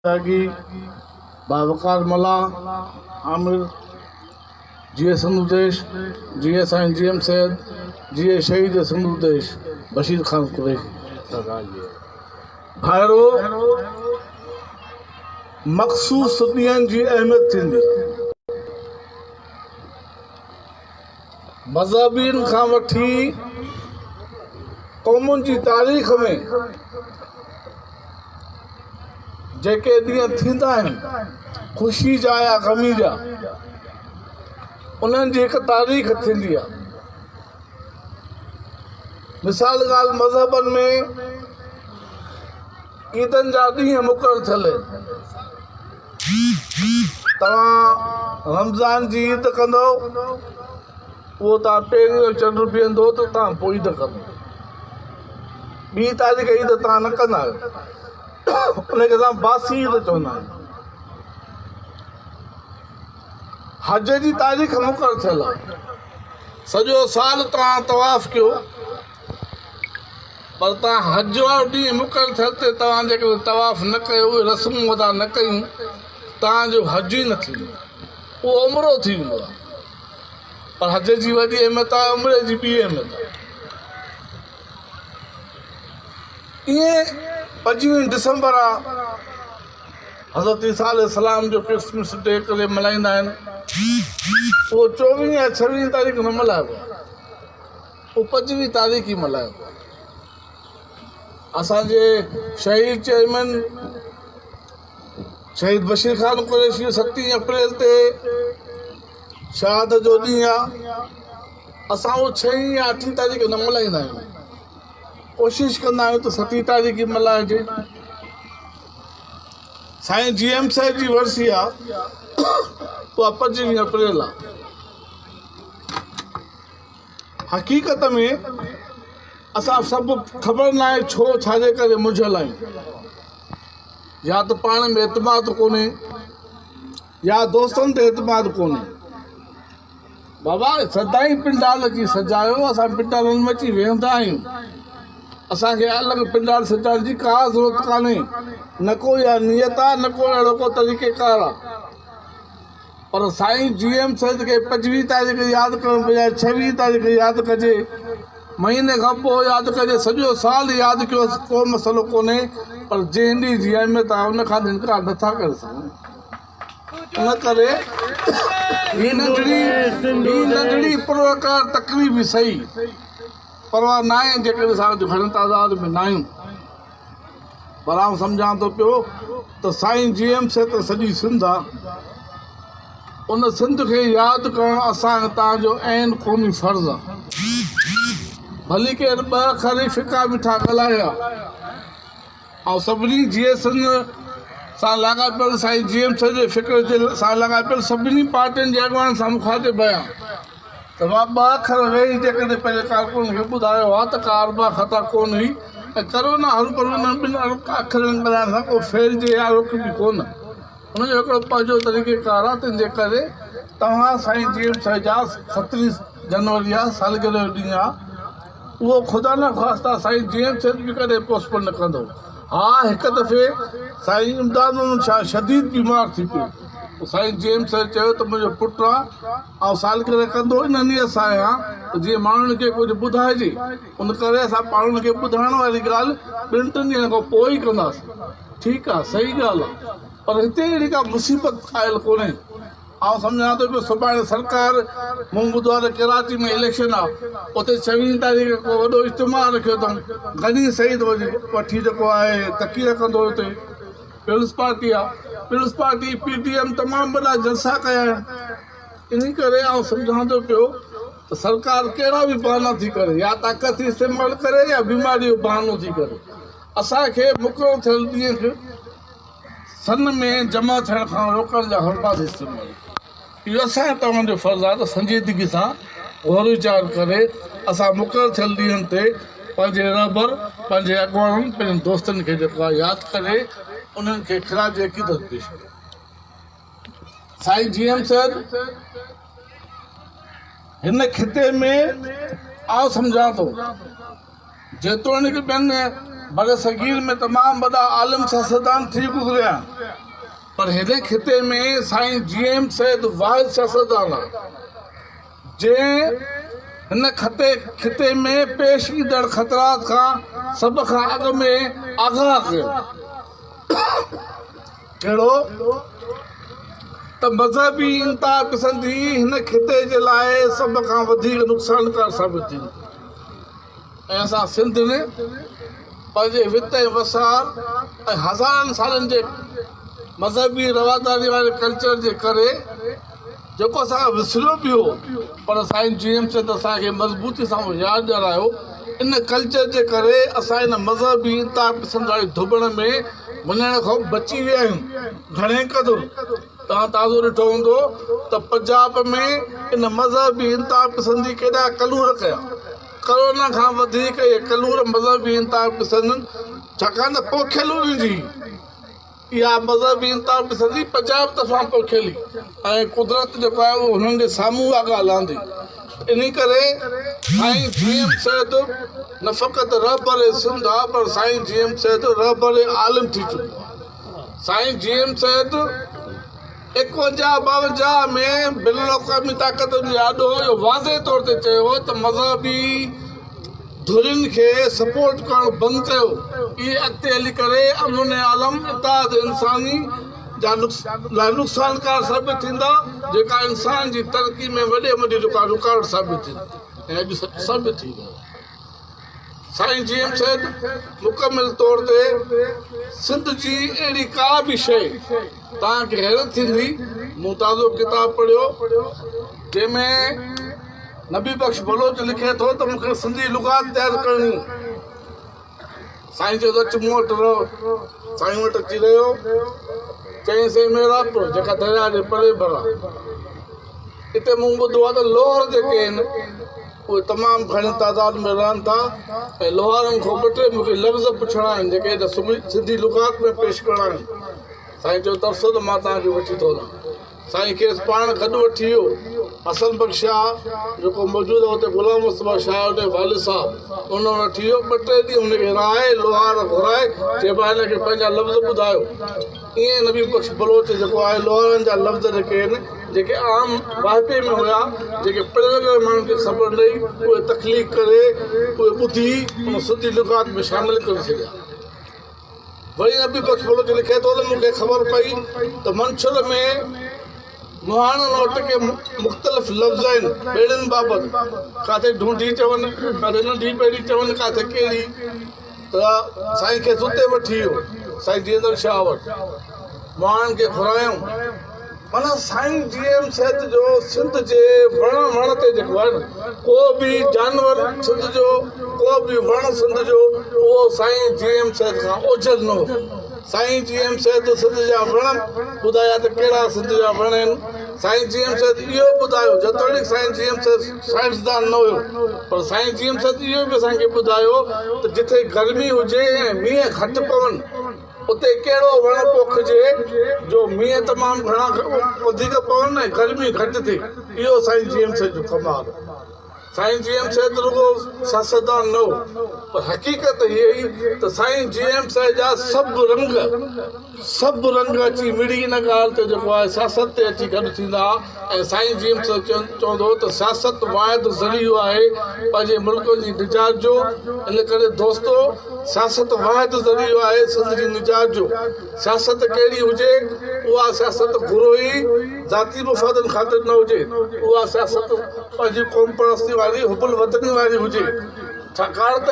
की बावकार मला आमिर जीए सिंधु देश जीए साईं जीएम सैद जीए शहीद सिंधु देश बशीर खान कुरैशी भाइरो मखसूस ॾींहंनि जी अहमियत थींदी मज़हबियुनि खां वठी क़ौमुनि जी तारीख़ में जेके ॾींहं थींदा आहिनि ख़ुशी जा या ग़मी जा उन्हनि जी हिकु तारीख़ थींदी आहे। मिसाल ॻाल्हि मज़हबनि में ईदनि जा ॾींहं मुक़ररु थियल आहिनि। तव्हां रमज़ान जी ईद कंदो उहो तव्हां पहिरीं चंड बीहंदो त तव्हां पोइ ईद कंदो। ॿी तारीख़ ईद तव्हां न कंदा आहियो, उनखे तव्हां बासी ईद चवंदा आहियो। हज जी तारीख़ मुक़ररु थियल आहे। सॼो साल तव्हां तवाफ़ कयो, पर तव्हां हज वारो ॾींहुं मुक़ररु थियल ते तव्हां जेकॾहिं तवाफ़ न कयो, उहे रस्मूं अदा न कयूं, तव्हांजो हज ई न थींदो, उहो उमिरो थी वेंदो आहे। पर हज जी वॾी अहमियत आहे, उमिरि जी ॿी अहमियत आहे। ईअं 25 डिसंबर आहे, हज़रत ईसा अलैहिस्सलाम जो क्रिसमस डे करे मल्हाईंदा आहिनि। उहो 24 या 26 तारीख़ न मल्हाइबो आहे, उहो 25 तारीख़ ई मल्हाइबो आहे। असांजे शहीद चेयरमैन शहीद बशीर खान कुरैशी 7 अप्रैल ते शहादत जो ॾींहुं आहे। असां उहो 6 या 8 तारीख़ न मल्हाईंदा आहियूं, कोशिशि कंदा आहियूं त 7 तारीख़ ई मल्हाइजे। साईं जीएम साहिब जी वर्सी आहे, उहा 25 अप्रैल आहे। हक़ीक़त में असां सभु ख़बर न आहे छो छाजे करे मुंझल आहियूं। या त पाण में एतमाद कोन्हे, या दोस्तनि ते एतमाद कोन्हे। बाबा सदाई पिंडाल अची सजायो, असां पिंडालनि में अची वेहंदा आहियूं। असांखे अलॻि पिंडाल सजाइण जी का ज़रूरत कान्हे, न को इहा नियत आहे, न को अहिड़ो को तरीक़ेकार आहे। पर साईं जीएम साहिब खे 25 तारीख़ यादि करण बजाए 26 तारीख़ यादि कजे, महीने खां पोइ यादि कजे, सॼो साल यादि कयो, को मसइलो कोन्हे। पर जंहिं ॾींहं जी अहमियत आहे उन खां इनकार नथा करे सघूं। इन करे ही नंढड़ी पुरवकार तकलीफ़ बि सही, परवाह न आहे जेकॾहिं असां घणे तादाद में न आहियूं। पर आउं सम्झां थो पियो त साईं जीएम साहिब त सॼी सिंध आहे, उन सिंध खे यादि करणु असां तव्हांजो ऐन क़ौमी फ़र्ज़ु आहे। भली केरु 2 अखर फिका मिठा ॻाल्हाया, ऐं सभिनी जीए सिंध सां लाॻापियल साईं जीएम साहिब जे फ़िक्र जे सां लाॻापियल सभिनी पार्टियुनि जे अॻुवान सां मुखातिब आहियां त मां 2 अखर वेही जेकॾहिं पंहिंजे कारकुन खे ॿुधायो आहे त का अरबा ख़ता कोन हुई, ऐं करो न हर पर उन्हनि 2 अखरनि ॻाल्हाइण सां को फेरिजे या रुख बि कोन। उनजो हिकिड़ो पंहिंजो तरीक़ेकार आहे। तंहिंजे करे तव्हां साईं जीएम साहिब जा 27 जनवरी आहे, सालगिरह जो ॾींहुं आहे, उहो ख़ुदा न ख़्वास्ता साईं जीएम साहिब बि कॾहिं पोस्टपोन न कंदो। हा, हिकु दफ़े साईं इमदाद शाह शदीद बीमार थी पियो। साईं जीएम साहिब चयो त मुंहिंजो पुटु आहे, ऐं सालगिरह कंदो इन नियत सां आहियां त जीअं माण्हुनि खे कुझु ॿुधाइजे। उन करे असां माण्हुनि खे ॿुधाइण वारी ॻाल्हि 2-3 ॾींहंनि खां पोइ ई कंदासीं। ठीकु आहे, सही ॻाल्हि आहे, पर हिते अहिड़ी का मुसीबत आयल कोन्हे। आउं सम्झां थो पियो सुभाणे सरकार, मूं ॿुधो आहे त कराची में इलेक्शन आहे, उते 26 तारीख़ को वॾो इज्तिमा रखियो अथऊं। गनी सईद वठी जेको आहे तकीर कंदो हुते, पीपुल्स पार्टी आहे। पीपुल्स पार्टी PTM तमामु वॾा जलसा कया आहिनि। इन करे आउं सम्झां थो पियो त सरकार कहिड़ा बि बहाना थी करे, या ताक़त इस्तेमालु करे या बीमारी जो बहानो थी करे, असांखे मुक़ररु थियल ॾींहं खे सन में जमा थियण खां रोकण जा हर बार इस्तेमालु। इहो असांजो तव्हांजो फ़र्ज़ु आहे त संजीदगी सां गौर वीचार करे असां मुक़ररु थियल ॾींहंनि ते पंहिंजे रहबर, पंहिंजे अॻुवाननि, पंहिंजनि दोस्तनि खे जेको आहे यादि करे उन्हनि खे ख़िराज अक़ीदत पेश कयो। साईं जीएम साहिब हिन खिते में आउं सम्झां थो जेतोणीकि ॿियनि बर सगीर में तमाम वॾा आलिम सियासतदान थी गुज़रिया, पर हिन खिते में साईं GM सैद वाहिद सियासतदान आहे जंहिं हिन खिते में पेश ईंदड़ ख़तरात खां सभ खां अॻु में आगाह कयो। कहिड़ो त मज़हबी इंतहा पसंदी हिन खिते जे लाइ सभ खां वधीक नुक़सानकार साबित थींदी। ऐं असां सिंध में पंहिंजे वित ऐं वसार ऐं हज़ारनि सालनि जे मज़हबी रवादारी वारे कल्चर जे करे जेको असां विसरियो बि हो, पर साईं GM सैद असांखे मज़बूती सां यादि ॾियारायो। इन कल्चर जे करे असां इन मज़हबी इंतहा पसंद वारी धुबण में वञण खां बची विया आहियूं। घणे क़दुरु तव्हां ताज़ो ॾिठो हूंदो त पंजाब में इन मज़हबी इंतहा पसंदी केॾा कलूर कया। कोरोना खां वधीक इहे कलूर मज़हबी इंतहा पसंद, छाकाणि त पोखियल हुनजी इहा मज़हबी इंतहा पसंदी पंजाब तरफ़ां पोखियली ऐं कुदरत जेको आहे उहो हुननि जे साम्हूं आहे ॻाल्हाईंदी। इन करे साईं GM सैद न फ़क़ति रहबर सिंध आहे, पर साईं GM सैद रहबर आलिम थी चुको आहे। साईं GM सैद 51-52 में बिल अक़वामी ताक़तुनि जे आॾो इहो वाज़े तौर ते चयो त मज़हबी धुरियुनि खे सपोर्ट करणु बंदि कयो। इहे अॻिते हली करे अमन आलम इत्तेहाद इंसानी जा लाइ नुक़सानकार साबित थींदा, जेका इंसान जी तरक़ी में वॾे में वॾी रुकावट साबित थींदी। ऐं अॼु साबित थी वियो। साईं GM सैद मुकमिल तौर ते सिंध जी अहिड़ी का बि शइ तव्हांखे हैरत थींदी। मूं ताज़ो किताबु पढ़ियो जंहिंमें नबी बख्श बलोच लिखे थो त मूंखे सिंधी लुगात तयारु करणी। साईं चयो त अचु मूं वटि रहो। साईं वटि अची रहियो, चईंसि मेरापुर जेका दरिया जे परे भरा। हिते मूं ॿुधो आहे त लोहर जेके आहिनि उहे तमामु घणी तादाद में रहनि था ऐं लोहारनि खां 2-3 मूंखे लफ़्ज़ पुछणा आहिनि जेके सिंधी लुगात में पेश करणा आहिनि। साईं चयो तरसो त मां तव्हांखे वठी थो वञा। साईं खेसि पाण गॾु वठी वियो। हसन बख्श शाह जेको मौजूदु आहे हुते गुलाम मुस्तफ़ा शाह हुते वालिद साहब उन वठी वियो। 2-3 ॾींहं हुनखे राहे लोहार घुराए चइबो आहे हिनखे पंहिंजा लफ़्ज़ ॿुधायो। ईअं नबी बख्श बलोच जेको आहे लोहारनि जा लफ़्ज़ जेके आहिनि जेके आम वाहिपे में हुया, जेके पढ़ियल माण्हुनि खे ख़बर न हुई, उहे तख़लीक़ करे उहे ॿुधी उन सिंधी लुगात में शामिलु करे छॾिया। वरी नबी बख्श बलोच लिखे थो त मूंखे ख़बर पई त मंछर में मुहाणनि वटि के मुख़्तलिफ़ लफ़्ज़ आहिनि ॿेड़ियुनि बाबति। किथे ढूंढी चवनि, किथे नंढी ॿेड़ी चवनि, किथे कहिड़ी। त साईं खे उते वठी वियो साईं जितेंद्र शाह वटि। मुहाणनि खे घुरायूं। माना साईं GM सैद जो सिंध जे वण ते जेको आहे न, को बि जानवर सिंध जो, को बि वण सिंध जो, उहो साईं GM सैद खां ओझल न हो। साईं GM सैद सिंध जा वण ॿुधाया त कहिड़ा सिंध जा वण आहिनि। साईं GM सैद इहो ॿुधायो, जेतोणीकि साईं GM सैद साइंसदान न हुयो, पर साईं GM सैद इहो बि असांखे ॿुधायो त जिथे गर्मी हुजे ऐं मींहं घटि पवनि उते कहिड़ो वण पोखिजे जो मींहं तमामु घणा वधीक पवनि ऐं गर्मी घटि थिए। इहो साईं GM सैद जो कमाल। साईं GM सैद रुगो सियासतदान न हो, पर हक़ीक़त इहा ई त साईं GM सैद जा सभु रंग अची मिड़ी इन ॻाल्हि ते जेको आहे सियासत ते अची गॾु थींदा। ऐं साईं GM सैद चवंदो त सियासत वाहिद ज़रियो आहे पंहिंजे मुल्क जी निजात जो। इन करे दोस्तो सियासत वाहिद ज़रियो आहे सिंध जी निजात जो। सियासत कहिड़ी हुजे, उहा सियासत गुरोही ज़ाती मुफ़ादनि ख़ातिर न हुजे, उहा सियासत पंहिंजी क़ौम परस्ती वारी हुबुल वतनी वारी हुजे। छाकाणि त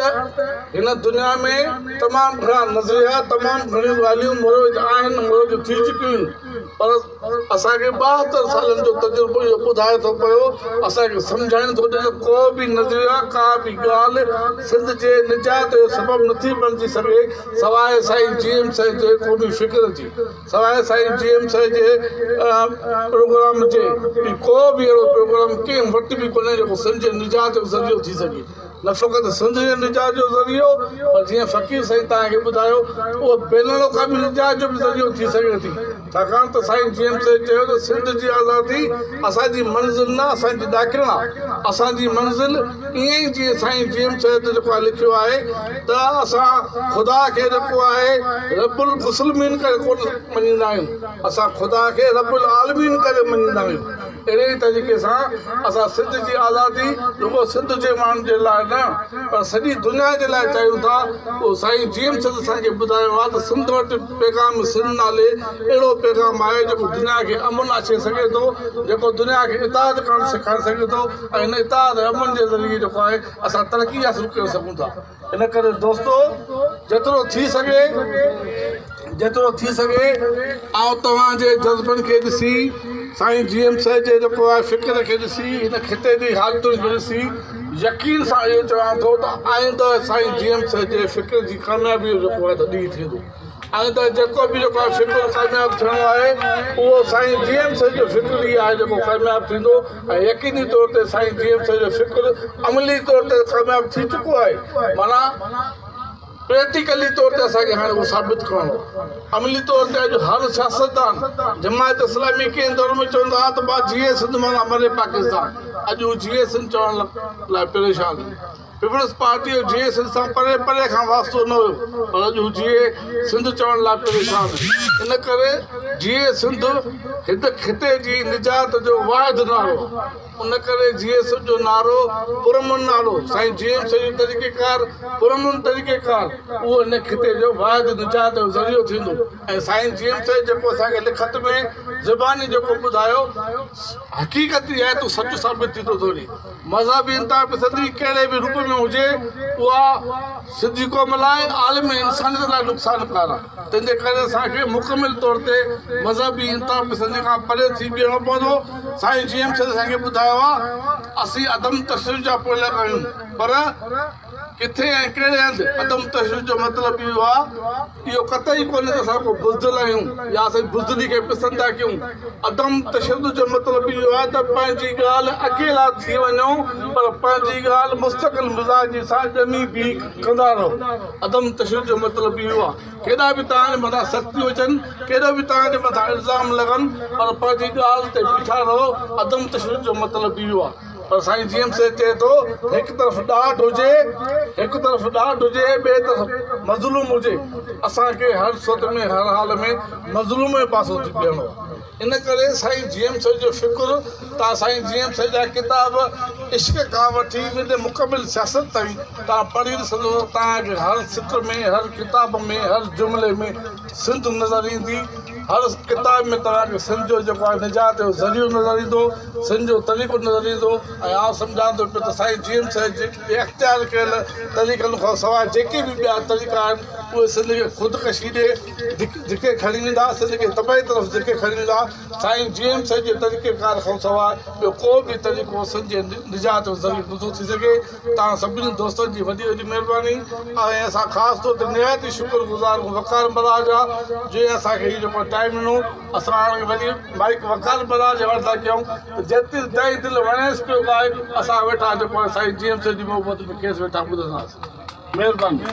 हिन दुनिया में तमामु घणा नज़रिया, तमामु घणियूं ॻाल्हियूं मरोज आहिनि, मरोज थी चुकियूं आहिनि, पर असांखे 72 सालनि जो तजुर्बो इहो ॿुधाए थो पियो, असांखे सम्झाइण थो ॾिए त को बि नज़रिया, का बि ॻाल्हि सिंध जे निजात जो सबबु नथी बणिजी सघे सवाइ साईं GM सैद जे क़ौमी फ़िक्र जी, सवाइ साईं GM सैद जे प्रोग्राम जे। को बि अहिड़ो प्रोग्राम कंहिं वटि बि कोन्हे जेको सिंध जे निजात जो ज़रियो थी सघे। न फ़क़ति सिंध जे निजात जो ज़रियो पर जीअं फ़क़ीर साईं तव्हांखे ॿुधायो उहो बेन अल-अक़वामी निजात जो बि ज़रियो थी सघे थी छाकाणि त साईं जीएम साईं चयो त सिंध जी आज़ादी असांजी मंज़िल न असांजी ॾाकिण आहे असांजी मंज़िल ईअं ई जीअं साईं जीएम साईं ते जेको आहे लिखियो आहे त असां ख़ुदा खे जेको आहे रब्बुल मुस्लिमीन करे कोन मञींदा आहियूं असां ख़ुदा खे रब्बुल आलमीन करे मञींदा आहियूं अहिड़े ई तरीक़े सां असां सिंध जी आज़ादी रुॻो सिंध जे माण्हुनि जे लाइ न पर सॼी दुनिया जे लाइ चाहियूं था उहो साईं जीएम साईं असांखे ॿुधायो आहे त सिंध वटि पैगाम सिंध नाले अहिड़ो पैगाम आहे जेको दुनिया खे अमन अचे सघे थो जेको दुनिया खे इताद करणु सेखारे सघे थो ऐं हिन इताद अमन जे ज़रिए जेको आहे असां तरक़ी हासिल करे सघूं था इन करे दोस्तो जेतिरो थी सघे ऐं तव्हांजे जज़्बनि खे ॾिसी साईं जीएम साईं जे जेको आहे फ़िक्र खे ॾिसी हिन खिते जी हालतुनि खे ॾिसी यकीन सां इहो चवां थो त आईंदह साईं जीएम साईं जे फ़िक्र जी कामयाबी जेको आहे त ॾींहुं थींदो आईंदह जेको बि जेको आहे फ़िक्र कामयाबु थियणो आहे उहो साईं जीएम साईं जो फ़िक्र ई आहे जेको कामयाबु थींदो ऐं यकीनी तौर ते साईं जीएम साईं जो फ़िक्र अमली तौर ते कामयाबु थी चुको आहे माना प्रैक्टिकली तौर ते असांखे हाणे उहो साबित करणो अमली तौर ते अॼु हर सियासतदान जमायत इस्लामी कंहिं दौर में चवंदो आहे त मां जीए सिंध माना मरे पाकिस्तान अॼु उहो जीए सिंध चवण लाइ परेशान पीपल्स पार्टी जो जीए सिंध सां परे परे खां वास्तो न हुयो पर अॼु हू जीए सिंध चवण लाइ परेशान इन करे जीए सिंध हिन खिते जी निजात जो वाहिद नारो उन करे जीए सिंध जो नारो पुरमन नारो साईं जीएम साईं जो तरीक़ेकार पुरमन तरीक़ेकार उहो हिन खिते जो वाहिद निजात जो ज़रियो थींदो ऐं साईं जीएम साईं जेको असांखे लिखत में ज़बानी जेको ॿुधायो हक़ीक़त ई आहे त सच साबित थी थो थोरी मज़हबी इंतहा पसंदी कहिड़े बि रूप में हुजे उहा सिंधी क़ौम लाइ आलम इंसानियत लाइ नुक़सानकार आहे तंहिंजे करे असांखे मुकमिल तौर ते मज़हबी इंतहा पसंदी खां परे थी बीहणो पवंदो साईं जीएम साईं असांखे ॿुधायो आहे असीं अदम तशरीफ़ जा पोला कयूं पर किथे ऐं कहिड़े हंधि अदम तशरीफ़ जो मतिलबु इहो आहे इहो कतई कोन्हे त असां को बुज़दिल आहियूं या असां बुज़दिली खे पसंदि था कयूं अदम तशरीफ़ जो मतिलबु इहो आहे त पंहिंजी ॻाल्हि अकेला थी वञूं पर पंहिंजी ॻाल्हि मुस्तक़िल मिज़ाजी सां ॼमी बीह कंदा रहो अदम तशरीफ़ जो मतिलबु इहो आहे केॾा बि तव्हांजे मथां सख़्तियूं अचनि केॾो बि तव्हांजे मथां इल्ज़ाम लॻनि पर पंहिंजी ॻाल्हि ते बीठा रहो अदम तशरीफ़ जो मतिलबु इहो आहे पर साईं जीएम साईं चए थो हिकु तरफ़ ॾाढ हुजे ॿिए तरफ़ मज़लूम हुजे असांखे हर सूरत में हर हाल में मज़लूम जे पासो थी बीहणो इन करे साईं जीएम साईं जो फ़िक्र तव्हां साईं जीएम साईं जा किताब इश्क खां वठी मुकमिल सियासत ताईं तव्हां पढ़ी ॾिसंदो तव्हांखे हर सिक्र में हर किताब में हर जुमिले में सिंध नज़र ईंदी हर किताब में तव्हांखे सिंध जो जेको आहे निजात जो ज़रियो नज़र ईंदो सिंध जो तरीक़ो नज़र ईंदो ऐं आउं सम्झां थो पियो त साईं जीएम साईं जेके इख़्तियार कयल तरीक़नि खां सवाइ जेके बि ॿिया तरीक़ा आहिनि उहे सिंध खे ख़ुदिकशी ॾे धिके खणी ईंदा सिंध खे तबाही तरफ़ धिके खणी ईंदा साईं जीएम साईं जे तरीक़ेकार खां सवाइ ॿियो को बि तरीक़ो सिंध जे निजात जो ज़रियो नथो थी सघे तव्हां सभिनी दोस्तनि जी वॾी वॾी महिरबानी ऐं असां ख़ासि तौर ते निहायत ई शुक्रगुज़ार वकार बराज आहे जंहिं असांखे हीउ जेको टाइम ॾिनो असां हाणे वरी माइक वकार बराज जे वटि था कयूं जेतिरी तई दिलि वणेसि पियो ॻाए असां वेठा जेको आहे साईं जीएम साईं जी मोहबत में खेसि वेठा ॿुधंदासीं महिरबानी